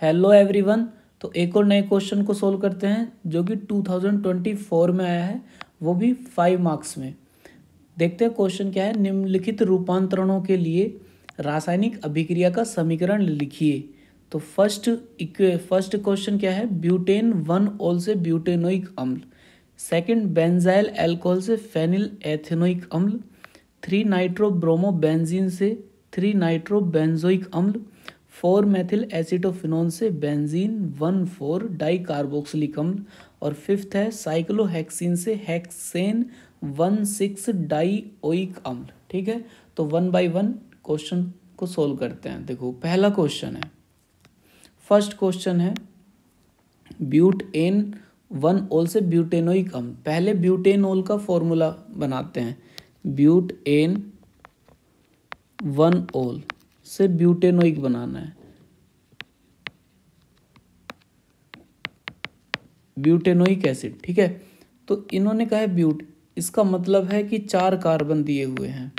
Hello everyone. तो एक और नए क्वेश्चन को सोल्व करते हैं जो कि 2024 में आया है, वो भी 5 मार्क्स में। देखते हैं क्वेश्चन क्या है। निम्नलिखित रूपांतरणों के लिए रासायनिक अभिक्रिया का समीकरण लिखिए। तो फर्स्ट क्वेश्चन क्या है, ब्यूटेन 1 ऑल से ब्यूटेनोइक अम्ल। सेकंड, बेंजाइल अल्कोहल से फेनिल एथेनोइक अम्ल। 3 नाइट्रो ब्रोमो बेंजीन से 3 नाइट्रो बेंजोइक अम्ल। 4 मेथिल एसिटोफिनोन से बेंजीन 1,4 डाई कार्बोक्सिलिक अम्ल। और फिफ्थ है साइक्लोहेक्सिन से हेक्सेन 1,6 डाई ओइक अम्ल। ठीक है, तो 1 बाय 1 क्वेश्चन को सोल्व करते हैं। देखो पहला क्वेश्चन है, फर्स्ट क्वेश्चन है ब्यूटेन 1 ऑल से ब्यूटेनोइक अम्ल। पहले ब्यूटेनॉल का फॉर्मूला बनाते हैं। ब्यूटेन 1 ऑल से ब्यूटेनोइक बनाना है, ब्यूटेनोइक एसिड। ठीक है, तो इन्होंने कहा है ब्यूट, इसका मतलब है कि 4 कार्बन दिए हुए हैं,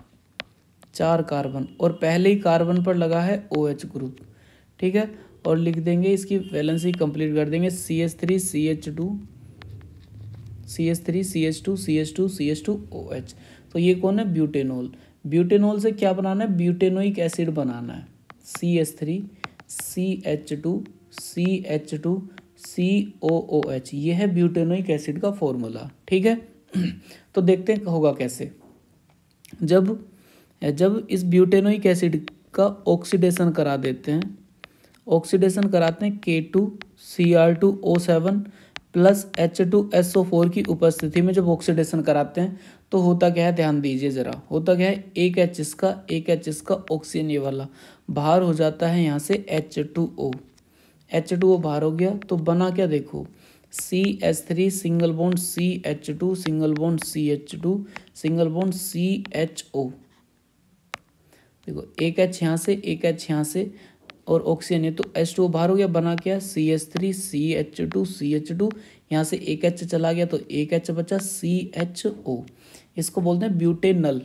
4 कार्बन, और पहले ही कार्बन पर लगा है OH ग्रुप। ठीक है, और लिख देंगे इसकी वैलेंसी कंप्लीट कर देंगे, CH3 CH2 CH3 CH2 CH2 CH2 OH। तो ये कौन है, ब्यूटेनॉल। ब्यूटेनॉल से क्या बनाना है, ब्यूटेनोइक एसिड बनाना है, CH3 CH2 CH2 COOH। ये है ब्यूटेनोइक एसिड का फॉर्मूला। ठीक है, तो देखते हैं होगा कैसे। जब इस ब्यूटेनोइक एसिड का ऑक्सीडेशन करा देते हैं, ऑक्सीडेशन कराते हैं K2Cr2O7 प्लस H2SO4 की उपस्थिति में जब ऑक्सीडेशन कराते हैं तो होता क्या है, ध्यान दीजिए जरा। होता क्या है, एक H इसका ऑक्सीजन ये वाला बाहर हो जाता है, यहाँ से H2O बाहर हो गया, तो बना क्या देखो, CH3 single bond CH2 single bond CH2 single bond CHO। देखो एक H यहाँ से, एक H यहाँ से, और ऑक्सीजन है तो H2O बाहर हो गया, बना क्या, CH3 CH2 यहाँ से एक H चला गया तो एक H बचा CHO। इसको बोलते हैं ब्यूटेनल,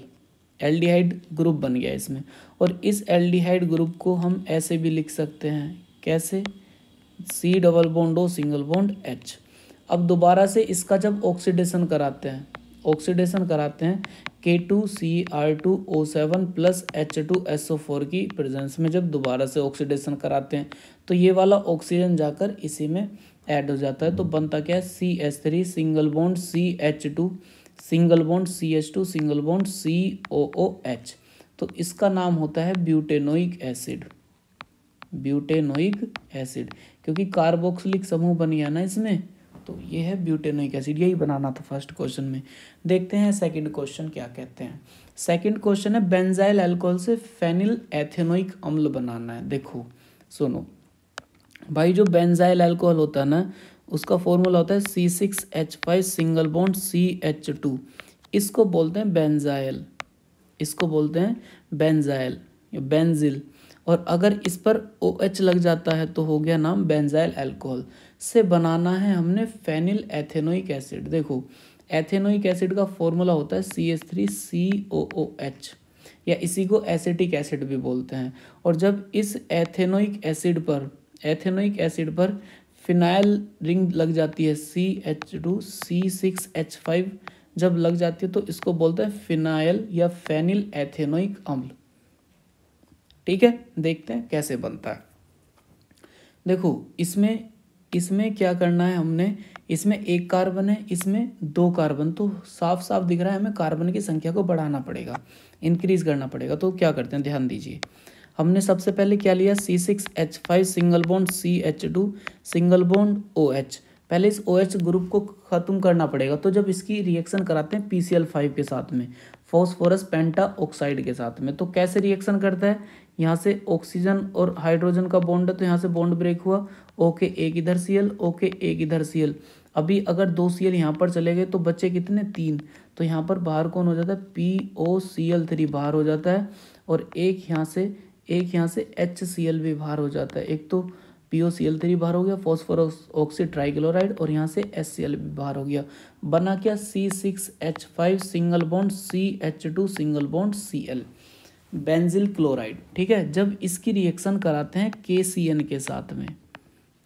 एल्डिहाइड ग्रुप बन गया इसमें। और इस एल्डिहाइड ग्रुप को हम ऐसे भी लिख सकते हैं, कैसे, C double bond O single bond H। अब दोबारा से इसका जब ऑक्सीडेशन कराते हैं, K2Cr2O7 प्लस H2SO4 की प्रेजेंस में जब दोबारा से ऑक्सीडेशन कराते हैं तो ये वाला ऑक्सीजन जाकर इसी में ऐड हो जाता है। तो बनता क्या है, CH3 single bond CH2 single bond CH2 single bond COOH। तो इसका नाम होता है ब्यूटेनोइक एसिड, ब्यूटेनोइक एसिड, क्योंकि कार्बोक्सिलिक समूह बन गया ना इसमें, तो ये है ब्यूटेनोइक एसिड। यही बनाना था फर्स्ट क्वेश्चन में। देखते हैं सेकंड क्वेश्चन क्या कहते हैं। सेकंड क्वेश्चन है बेंजाइल अल्कोहल से फेनिल एथेनोइक अम्ल बनाना है। देखो सुनो भाई, जो बेंजाइल अल्कोहल होता है ना, उसका फॉर्मूला होता है C6H5 सिंगल बॉन्ड CH2। इसको बोलते हैं बेंजाइल, इसको बोलते हैं बेंजाइल या बेंजिल। और अगर इस पर OH लग जाता है तो हो गया नाम बेंजाइल अल्कोहल। से बनाना है हमने फेनिल एथेनोइक एसिड। देखो एथेनोइक एसिड का फॉर्मूला होता है CH3COOH, या इसी को एसिटिक एसिड भी बोलते हैं। और जब इस एथेनोइक एसिड पर फिनाइल रिंग लग जाती है, CH2C6H5 जब लग जाती है तो इसको बोलते हैं फिनाइल या फेनिल एथेनोइक अम्ल। ठीक है, देखते हैं कैसे बनता है। देखो इसमें क्या करना है हमने, इसमें एक कार्बन है, इसमें 2 कार्बन, तो साफ साफ दिख रहा है हमें कार्बन की संख्या को बढ़ाना पड़ेगा, इंक्रीज करना पड़ेगा। तो क्या करते हैं, ध्यान दीजिए। हमने सबसे पहले क्या लिया, C6H5 single bond CH2 single bond OH। पहले इस OH ग्रुप को ख़त्म करना पड़ेगा। तो जब इसकी रिएक्शन कराते हैं PCl5 के साथ में, फॉस्फोरस पेंटा ऑक्साइड के साथ में, तो कैसे रिएक्शन करता है, यहाँ से ऑक्सीजन और हाइड्रोजन का बॉन्ड है तो यहाँ से बॉन्ड ब्रेक हुआ, ओके एक इधर Cl, ओके एक इधर Cl। अभी अगर 2 Cl यहाँ पर चले गए तो बच्चे कितने, 3। तो यहाँ पर बाहर कौन हो जाता है, POCl3 बाहर हो जाता है, और एक यहाँ से HCl भी बाहर हो जाता है। एक तो POCl3 बाहर हो गया, फॉस्फोरस ऑक्सी ट्राइक्लोराइड, और यहाँ से HCl भी बाहर हो गया। बना क्या, C6H5 single bond CH2 single bond Cl, benzyl chloride. ठीक है, जब इसकी रिएक्शन कराते हैं KCN के साथ में,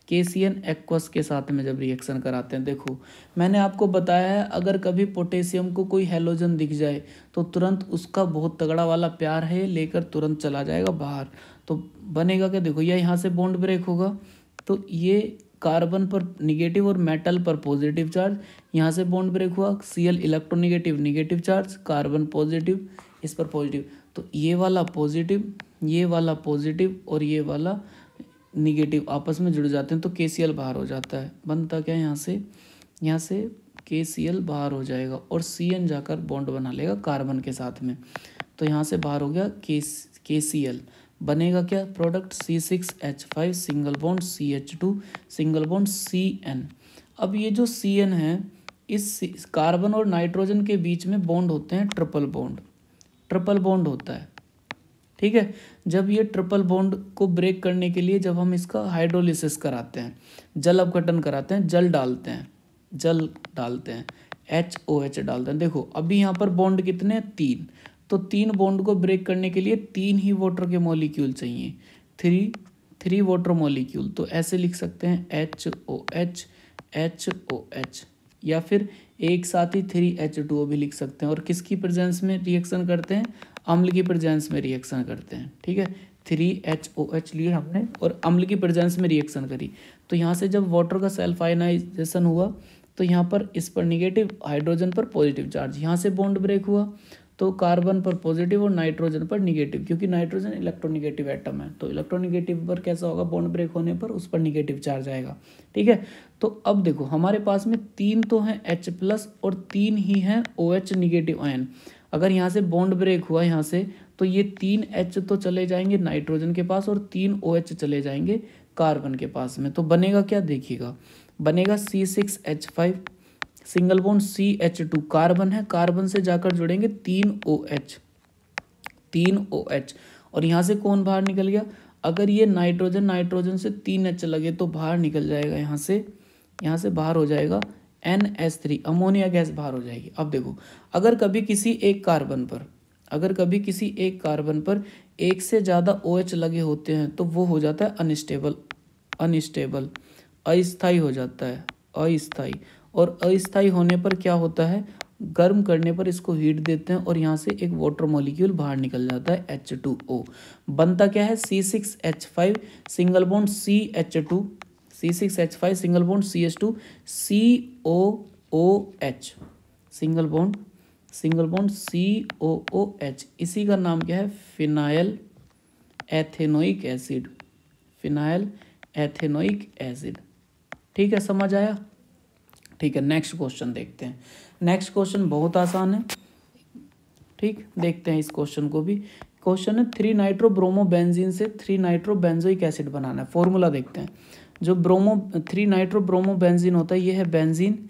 KCN एक्वस के साथ में जब रिएक्शन कराते हैं, देखो मैंने आपको बताया है अगर कभी पोटेशियम को कोई हैलोजन दिख जाए तो तुरंत उसका बहुत तगड़ा वाला प्यार है लेकर तुरंत चला जाएगा बाहर। तो बनेगा क्या, देखो यह यहाँ से बॉन्ड ब्रेक होगा तो ये कार्बन पर निगेटिव और मेटल पर पॉजिटिव चार्ज, यहाँ से बॉन्ड ब्रेक हुआ Cl electronegative negative charge, carbon positive, इस पर पॉजिटिव, तो ये वाला पॉजिटिव, ये वाला पॉजिटिव और ये वाला निगेटिव आपस में जुड़ जाते हैं तो KCl बाहर हो जाता है। बनता क्या यहाँ से KCl बाहर हो जाएगा और CN जाकर बॉन्ड बना लेगा कार्बन के साथ में, तो यहाँ से बाहर हो गया KCl। बनेगा क्या product C6H5 single bond CH2 single bond CN। अब ये जो CN है इस कार्बन और नाइट्रोजन के बीच में बॉन्ड होते हैं ट्रिपल बॉन्ड होता है, ठीक है। जब ये ट्रिपल बॉन्ड को ब्रेक करने के लिए जब हम इसका हाइड्रोलिसिस कराते हैं, जल अपघटन कराते हैं, जल डालते हैं HOH डालते हैं। देखो अभी यहाँ पर बॉन्ड कितने हैं, 3, तो 3 बॉन्ड को ब्रेक करने के लिए 3 ही वाटर के मॉलिक्यूल चाहिए, 3 वाटर मॉलिक्यूल। तो ऐसे लिख सकते हैं HOH या फिर एक साथ ही 3H2O भी लिख सकते हैं। और किसकी प्रेजेंस में रिएक्शन करते हैं, अम्ल की प्रेजेंस में रिएक्शन करते हैं, ठीक है। 3HOH लिए हमने और अम्ल की प्रेजेंस में रिएक्शन करी, तो यहाँ से जब वाटर का सेल्फ आयनाइजेशन हुआ तो यहाँ पर इस पर निगेटिव, हाइड्रोजन पर पॉजिटिव चार्ज, यहाँ से बॉन्ड ब्रेक हुआ तो कार्बन पर पॉजिटिव और नाइट्रोजन पर निगेटिव, क्योंकि नाइट्रोजन इलेक्ट्रोनिगेटिव एटम है तो इलेक्ट्रोनिगेटिव पर कैसा होगा, बॉन्ड ब्रेक होने पर उस पर निगेटिव चार्ज आएगा, ठीक है। तो अब देखो हमारे पास में 3 तो हैं H+ और 3 ही हैं OH निगेटिव आयन। अगर यहाँ से बॉन्ड ब्रेक हुआ यहाँ से तो ये 3 H तो चले जाएंगे नाइट्रोजन के पास और 3 OH चले जाएंगे कार्बन के पास में। तो बनेगा क्या, देखिएगा बनेगा C6H5 single bond CH2, carbon है, कार्बन से जाकर जुड़ेंगे 3 OH और यहाँ से कौन बाहर निकल गया, अगर ये नाइट्रोजन से 3 H लगे तो बाहर निकल जाएगा, यहाँ से बाहर हो जाएगा NH3, अमोनिया गैस बाहर हो जाएगी। अब देखो अगर कभी किसी एक कार्बन पर एक से ज़्यादा OH लगे होते हैं तो वो हो जाता है अनस्टेबल, अस्थायी हो जाता है, अस्थायी। और अस्थायी होने पर क्या होता है, गर्म करने पर इसको हीट देते हैं और यहाँ से एक वाटर मॉलिक्यूल बाहर निकल जाता है H2O। बनता क्या है, C6H5 single bond CH2, C6H5 single bond CH2 COOH, single bond COOH। इसी का नाम क्या है, फिनाइल एथेनोइक एसिड, ठीक है, समझ आया, ठीक है। नेक्स्ट क्वेश्चन देखते हैं। नेक्स्ट क्वेश्चन बहुत आसान है, ठीक, देखते हैं इस क्वेश्चन को भी। क्वेश्चन है 3 नाइट्रो ब्रोमो बेंजीन से 3 नाइट्रो बेंजोइक एसिड बनाना है। फॉर्मूला देखते हैं। जो 3 नाइट्रो ब्रोमो बेंजीन होता है ये है बेंजीन,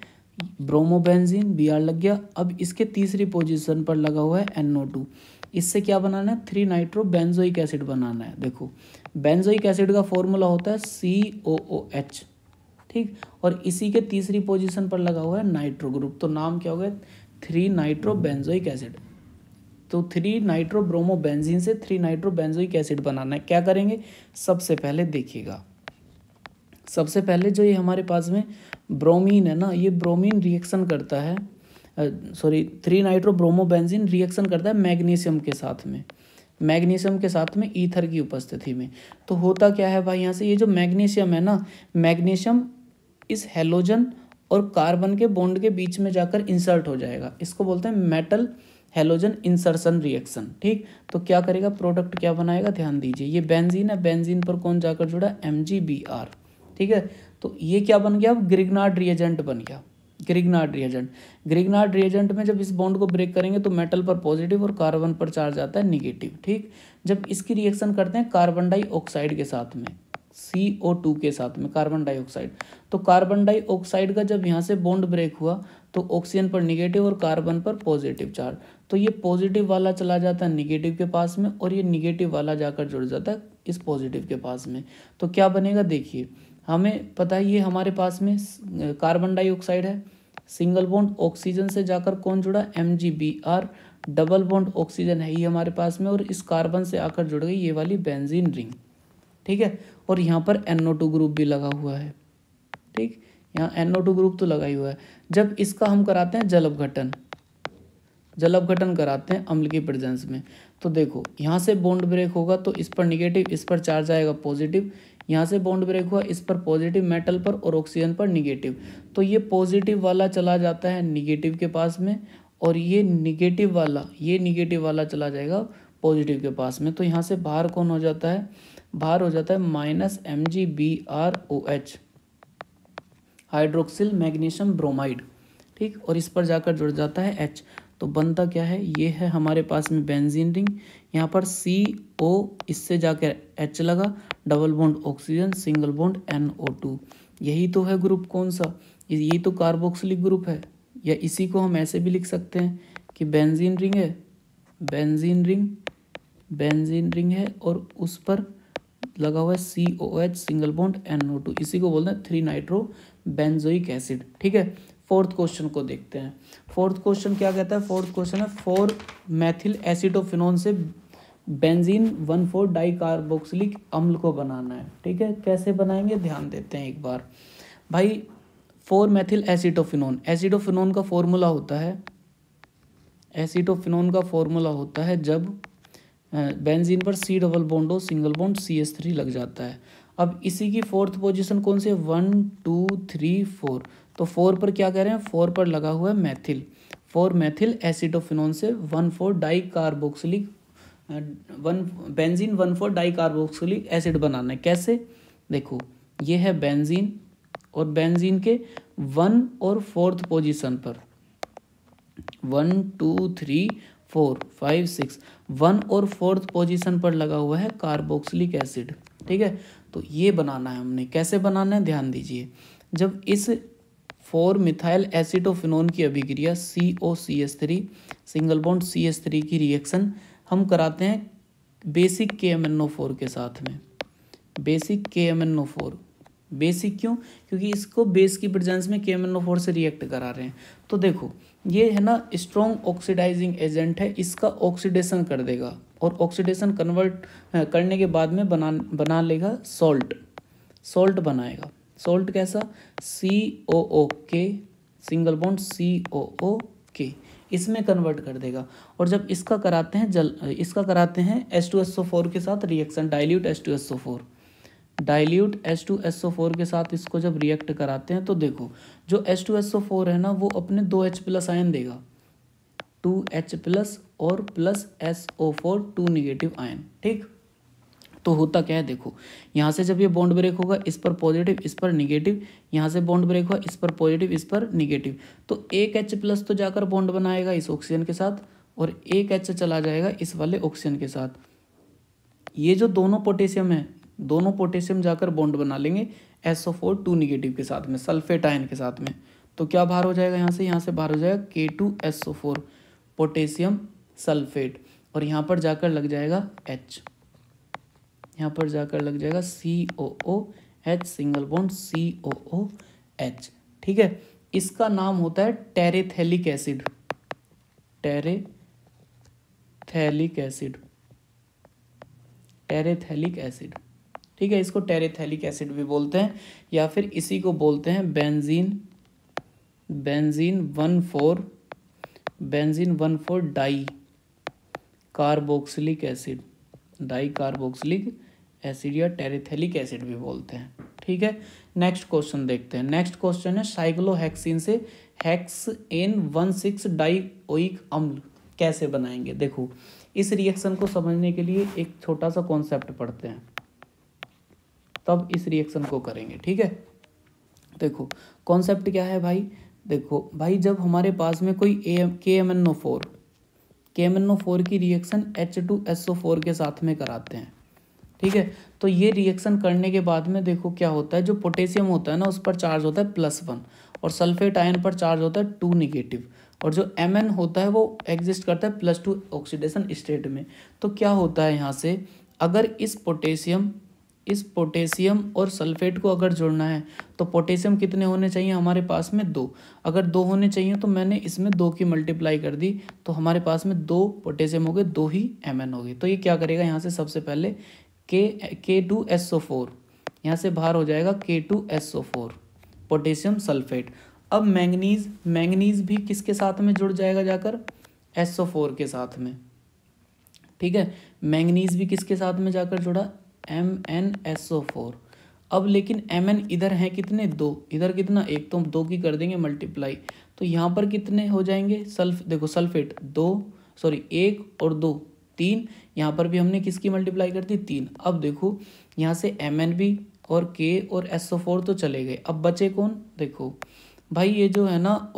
ब्रोमो बेंजीन, Br लग गया। अब इसके तीसरी पोजीशन पर लगा हुआ है NO2। इससे क्या बनाना है, 3 नाइट्रो बेंजोइक एसिड बनाना है। देखो बेंजोइक एसिड का फॉर्मूला होता है COOH, ठीक, और इसी के तीसरी पोजीशन पर लगा हुआ है नाइट्रो ग्रुप, तो नाम क्या हो गया, 3 नाइट्रो बेंजोइक एसिड। तो 3 नाइट्रो ब्रोमो बेंजीन से 3 नाइट्रो बेंजोइक एसिड बनाना है। क्या करेंगे, सबसे पहले देखिएगा, सबसे पहले जो ये हमारे पास में ब्रोमीन है ना, ये ब्रोमीन रिएक्शन करता है, 3 नाइट्रो ब्रोमो बेंजीन रिएक्शन करता है मैग्नीशियम के साथ में ईथर की उपस्थिति में। तो होता क्या है भाई, यहाँ से ये जो मैग्नीशियम है ना, मैग्नीशियम इस हेलोजन और कार्बन के बॉन्ड के बीच में जाकर इंसर्ट हो जाएगा। इसको बोलते हैं मेटल हेलोजन इंसर्शन रिएक्शन, ठीक। तो क्या करेगा, प्रोडक्ट क्या बनाएगा, ध्यान दीजिए, ये बेंजीन है, बेंजीन पर कौन जाकर जुड़ा, MgBr, ठीक है। तो ये क्या बन गया, ग्रिग्नार्ड रिएजेंट बन गया, ग्रिग्नार्ड रिएजेंट में जब इस बॉन्ड को ब्रेक करेंगे तो मेटल पर पॉजिटिव और कार्बन पर चार्ज आता है निगेटिव, ठीक। जब इसकी रिएक्शन करते हैं कार्बन डाइऑक्साइड के साथ में, CO2 के साथ में कार्बन डाइऑक्साइड, तो कार्बन डाइऑक्साइड का जब यहाँ से बॉन्ड ब्रेक हुआ तो ऑक्सीजन पर निगेटिव और कार्बन पर पॉजिटिव चार्ज, तो ये पॉजिटिव वाला चला जाता है निगेटिव के पास में और ये निगेटिव वाला जाकर जुड़ जाता है इस पॉजिटिव के पास में। तो क्या बनेगा, देखिए हमें पता है ये हमारे पास में कार्बन डाइऑक्साइड है, सिंगल बॉन्ड ऑक्सीजन से जाकर कौन जुड़ा, MgBr, डबल बॉन्ड ऑक्सीजन है ही हमारे पास में और इस कार्बन से आकर जुड़ गई ये वाली बेंजीन रिंग, ठीक है। और यहाँ पर NO2 ग्रुप भी लगा हुआ है। ठीक, यहाँ NO2 ग्रुप तो लगा ही हुआ है। जब इसका हम कराते हैं जल अपघटन कराते हैं अम्ल की प्रेजेंस में, तो देखो यहाँ से बॉन्ड ब्रेक होगा तो इस पर निगेटिव, इस पर चार्ज आएगा पॉजिटिव, यहाँ से बॉन्ड ब्रेक हुआ इस पर पॉजिटिव मेटल पर और ऑक्सीजन पर निगेटिव, तो ये पॉजिटिव वाला चला जाता है निगेटिव के पास में, और ये निगेटिव वाला चला जाएगा पॉजिटिव के पास में। तो यहाँ से बाहर कौन हो जाता है, बाहर हो जाता है -MgBrOH, हाइड्रोक्सिल मैग्नीशियम ब्रोमाइड। ठीक, और इस पर जाकर जुड़ जाता है H, तो बनता क्या है, ये है हमारे पास में बेंजीन रिंग, यहाँ पर CO, इससे जाकर H लगा, double bond oxygen, single bond NO2, यही तो है ग्रुप कौन सा, यही तो कार्बोक्सिलिक ग्रुप है। या इसी को हम ऐसे भी लिख सकते हैं कि बेंजीन रिंग है, बेंजीन रिंग है और उस पर लगा हुआ है COH, सिंगल बॉन्ड NO2, इसी को बोलते हैं 3 नाइट्रो बेंजोइक एसिड। ठीक है, फोर्थ क्वेश्चन को देखते हैं। फोर्थ क्वेश्चन क्या कहता है, फोर्थ क्वेश्चन है 4 मेथिल एसिटोफिनोन से बेंजीन 1,4 डाइकार्बोक्सिलिक अम्ल को बनाना है। ठीक है, कैसे बनाएंगे ध्यान देते हैं एक बार भाई। 4 मेथिल एसिटोफिनोन का फॉर्मूला होता है, जब बेंजीन पर C डबल बॉन्ड हो, सिंगल बॉन्ड CH3 लग जाता है। अब इसी की फोर्थ पोजीशन कौन सी है, 1 2 3 4, तो 4 पर क्या कह रहे हैं, 4 पर लगा हुआ है मेथिल, 4 मेथिल एसिटोफिनोन से 1,4 डाइकार्बोक्सिलिक बेंजीन 1,4 डाइकार्बोक्सिलिक एसिड बनाना है। कैसे, देखो ये है बेंजीन, और बेंजीन के 1 और 4th पोजीशन पर 1 2 3 4 5 6 1 और 4th पोजीशन पर लगा हुआ है कार्बोक्सिलिक एसिड। ठीक है, तो ये बनाना है हमने। कैसे बनाना है ध्यान दीजिए, जब इस 4 मिथाइल एसिटोफिनोन की अभिक्रिया COCH3 सिंगल बॉन्ड CH3 की रिएक्शन हम कराते हैं बेसिक KMnO4 के साथ में, बेसिक KMnO4। बेसिक क्यों, क्योंकि इसको बेस की प्रेजेंस में KMnO4 से रिएक्ट करा रहे हैं। तो देखो ये है ना स्ट्रॉन्ग ऑक्सीडाइजिंग एजेंट है, इसका ऑक्सीडेशन कर देगा, और ऑक्सीडेशन कन्वर्ट करने के बाद में बना लेगा सॉल्ट बनाएगा। सॉल्ट कैसा, COOK सिंगल बॉन्ड COOK, इसमें कन्वर्ट कर देगा। और जब इसका कराते हैं H2SO4 के साथ रिएक्शन, डाइल्यूट H2SO4 के साथ इसको जब रिएक्ट कराते हैं, तो देखो जो H2SO4 है ना वो अपने 2H+ आयन देगा, 2H+ और प्लस SO4 2 नेगेटिव आयन। ठीक, तो होता क्या है, देखो यहाँ से जब ये बॉन्ड ब्रेक होगा इस पर पॉजिटिव, इस पर निगेटिव, यहाँ से बॉन्ड ब्रेक हुआ इस पर पॉजिटिव, इस पर निगेटिव, तो एक H+ तो जाकर बॉन्ड बनाएगा इस ऑक्सीजन के साथ, और एक H चला जाएगा इस वाले ऑक्सीजन के साथ। ये जो दोनों पोटेशियम है, दोनों पोटेशियम जाकर बॉन्ड बना लेंगे SO4 2 नेगेटिव के साथ में, सल्फेट आयन के साथ में। तो क्या बाहर हो जाएगा, यहाँ से बाहर हो जाएगा K2SO4 पोटेशियम सल्फेट, और यहाँ पर जाकर लग जाएगा H, यहाँ पर जाकर लग जाएगा COOH सिंगल बॉन्ड COOH। ठीक है, इसका नाम होता है टेरेथैलिक एसिड, टेरेथैलिक एसिड। ठीक है, इसको टेरेथैलिक एसिड भी बोलते हैं, या फिर इसी को बोलते हैं बेंजीन 1,4 डाई कार्बोक्सिलिक एसिड या टेरेथैलिक एसिड भी बोलते हैं। ठीक है, नेक्स्ट क्वेश्चन देखते हैं। नेक्स्ट क्वेश्चन है साइक्लोहेक्सिन से हेक्सेन 1,6 डाइओइक अम्ल कैसे बनाएंगे। देखो इस रिएक्शन को समझने के लिए एक छोटा सा कॉन्सेप्ट पढ़ते हैं, तब इस रिएक्शन को करेंगे। ठीक है, देखो कॉन्सेप्ट क्या है भाई, देखो भाई जब हमारे पास में कोई KMnO4 की रिएक्शन H2SO4 के साथ में कराते हैं, ठीक है, तो ये रिएक्शन करने के बाद में देखो क्या होता है, जो पोटेशियम होता है ना उस पर चार्ज होता है +1, और सल्फेट आयन पर चार्ज होता है 2 नेगेटिव, और जो Mn होता है वो एग्जिस्ट करता है +2 ऑक्सीडेशन स्टेट में। तो क्या होता है यहाँ से, अगर इस पोटेशियम और सल्फेट को अगर जोड़ना है तो पोटेशियम कितने होने चाहिए हमारे पास में 2, अगर 2 होने चाहिए तो मैंने इसमें 2 की मल्टीप्लाई कर दी, तो हमारे पास में 2 पोटेशियम हो गए, 2 ही Mn हो गए। तो ये क्या करेगा, यहाँ से सबसे पहले K2SO4 यहाँ से बाहर हो जाएगा K2SO4 पोटेशियम सल्फेट। अब मैंगनीज भी किसके साथ में जुड़ जाएगा जाकर, SO4 के साथ में, ठीक है। मैंगनीज भी किसके साथ में जाकर जुड़ा, MnSO4। अब लेकिन Mn इधर हैं कितने, 2, इधर कितना, 1, तो हम 2 की कर देंगे मल्टीप्लाई, तो यहाँ पर कितने हो जाएंगे, देखो सल्फेट 1 और 2 3, यहाँ पर भी हमने किसकी मल्टीप्लाई कर दी, 3। अब देखो यहाँ से Mn भी और K और SO4 तो चले गए, अब बचे कौन, देखो भाई ये जो है ना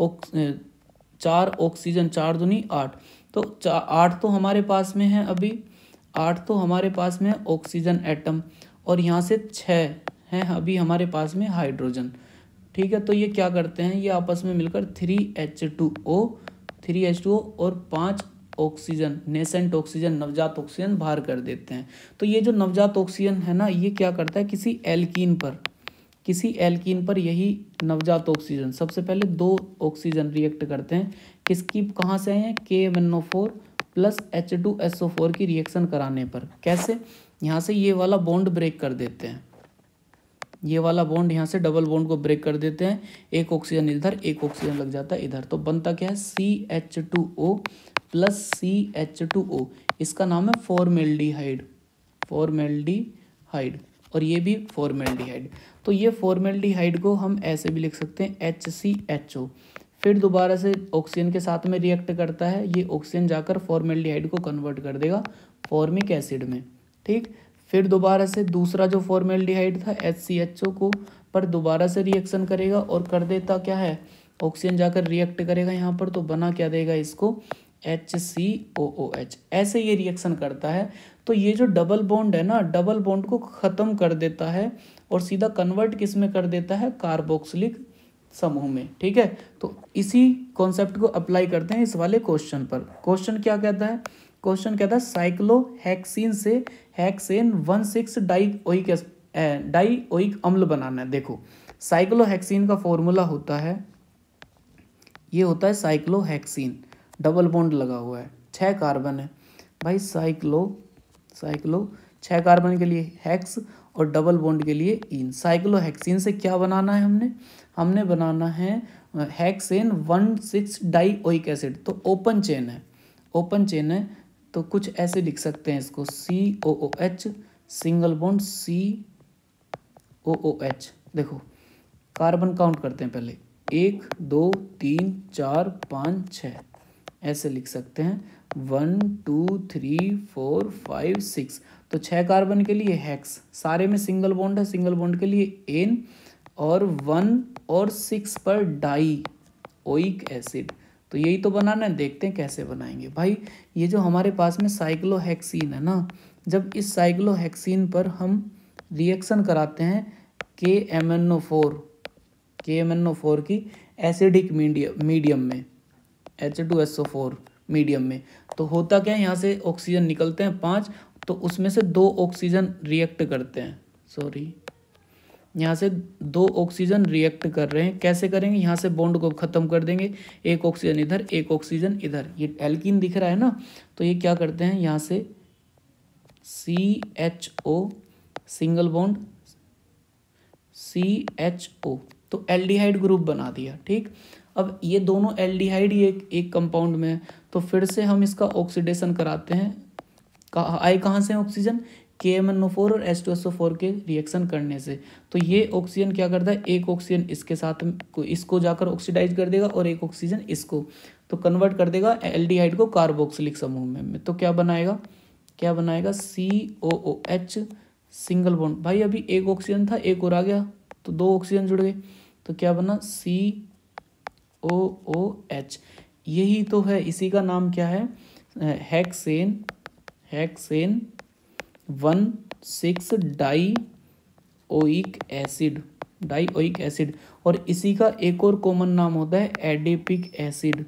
4 ऑक्सीजन, 4 दूनी 8, तो 8 तो हमारे पास में है अभी, 8 तो हमारे पास में है ऑक्सीजन एटम, और यहाँ से 6 हैं अभी हमारे पास में हाइड्रोजन, ठीक है। तो ये क्या करते हैं, ये आपस में मिलकर 3H2O और 5 ऑक्सीजन, नेसेंट ऑक्सीजन, नवजात ऑक्सीजन बाहर कर देते हैं। तो ये जो नवजात ऑक्सीजन है ना, ये क्या करता है, किसी एल्कीन पर यही नवजात ऑक्सीजन सबसे पहले 2 ऑक्सीजन रिएक्ट करते हैं, किसकी, कहाँ से आए हैं, KMnO4 प्लस H2SO4 की रिएक्शन कराने पर। कैसे, यहाँ से ये वाला बॉन्ड ब्रेक कर देते हैं, ये वाला बॉन्ड यहाँ से डबल बॉन्ड को ब्रेक कर देते हैं, एक ऑक्सीजन इधर, एक ऑक्सीजन लग जाता है इधर, तो बनता क्या है, CH2O प्लस CH2O, इसका नाम है फॉर्मेल्डिहाइड, और ये भी फॉर्मेल्डिहाइड। तो ये फॉर्मेल्डिहाइड को हम ऐसे भी लिख सकते हैं HCHO, फिर दोबारा से ऑक्सीजन के साथ में रिएक्ट करता है, ये ऑक्सीजन जाकर फॉर्मेल्डिहाइड को कन्वर्ट कर देगा फॉर्मिक एसिड में, ठीक। फिर दोबारा से दूसरा जो फॉर्मेल्डिहाइड था HCHO को पर दोबारा से रिएक्शन करेगा और कर देता क्या है, ऑक्सीजन जाकर रिएक्ट करेगा यहाँ पर, तो बना क्या देगा इसको, HCOOH। ऐसे ये रिएक्शन करता है, तो ये जो डबल बॉन्ड है ना, डबल बॉन्ड को ख़त्म कर देता है और सीधा कन्वर्ट किस में कर देता है, कार्बोक्सिलिक समूह में, ठीक है। तो इसी कॉन्सेप्ट को अप्लाई करते हैं इस वाले क्वेश्चन पर। क्वेश्चन क्या कहता है, क्वेश्चन कहता है साइक्लोहेक्सीन से हेक्सेन 16 डाइओइक अम्ल बनाना है। देखो साइक्लोहेक्सीन का फॉर्मूला होता है, ये होता है साइक्लोहेक्सीन, डबल बॉन्ड लगा हुआ है, 6 कार्बन है भाई, साइक्लो 6 कार्बन के लिए हेक्स और डबल बॉन्ड के लिए इन। साइक्लोहेक्सीन से क्या बनाना है, हमने बनाना है हेक्सेन 16 डाइओइक एसिड, तो ओपन चेन है, तो कुछ ऐसे लिख सकते हैं इसको, COOH सिंगल बॉन्ड COOH। देखो कार्बन काउंट करते हैं पहले, 1 2 3 4 5 6, ऐसे लिख सकते हैं, 1 2 3 4 5 6, तो 6 कार्बन के लिए हेक्स, सारे में सिंगल बॉन्ड है, सिंगल बॉन्ड के लिए एन, और 1 और 6 पर डाइओइक एसिड। तो यही तो बनाना है, देखते हैं कैसे बनाएंगे भाई। ये जो हमारे पास में साइक्लोहेक्सीन है ना, जब इस साइक्लोहेक्सीन पर हम रिएक्शन कराते हैं KMnO4 की एसिडिक मीडियम में, H2SO4 मीडियम में, तो होता क्या है, यहाँ से ऑक्सीजन निकलते हैं 5, तो उसमें से 2 ऑक्सीजन रिएक्ट करते हैं, यहाँ से 2 ऑक्सीजन रिएक्ट कर रहे हैं। कैसे करेंगे, यहाँ से बॉन्ड को ख़त्म कर देंगे, एक ऑक्सीजन इधर, एक ऑक्सीजन इधर, ये एल्कीन दिख रहा है ना, तो ये क्या करते हैं, यहाँ से CHO सिंगल बॉन्ड CHO, तो एल्डिहाइड ग्रुप बना दिया, ठीक। अब ये दोनों एल्डिहाइड ही एक कंपाउंड में है, तो फिर से हम इसका ऑक्सीडेशन कराते हैं, आए कहाँ से ऑक्सीजन, KMnO4 और H2SO4 के रिएक्शन करने से। तो ये ऑक्सीजन क्या करता है, एक ऑक्सीजन इसके साथ इसको जाकर ऑक्सीडाइज कर देगा और एक ऑक्सीजन इसको, तो कन्वर्ट कर देगा एल्डिहाइड को कार्बोक्सिलिक समूह में। तो क्या बनाएगा COOH सिंगल बॉन्ड, भाई अभी एक ऑक्सीजन था, एक और आ गया, तो 2 ऑक्सीजन जुड़ गए, तो क्या बना COOH। यही तो है, इसी का नाम क्या है, हेक्सेन 16 डाइओइक एसिड, और इसी का एक और कॉमन नाम होता है एडिपिक एसिड,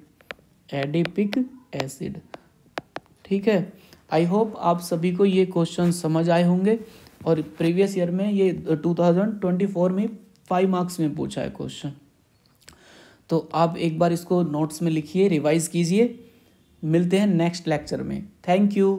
ठीक है। आई होप आप सभी को ये क्वेश्चन समझ आए होंगे, और प्रीवियस ईयर में ये 2024 में 5 मार्क्स में पूछा है क्वेश्चन। तो आप एक बार इसको नोट्स में लिखिए, रिवाइज कीजिए, मिलते हैं नेक्स्ट लेक्चर में। Thank you.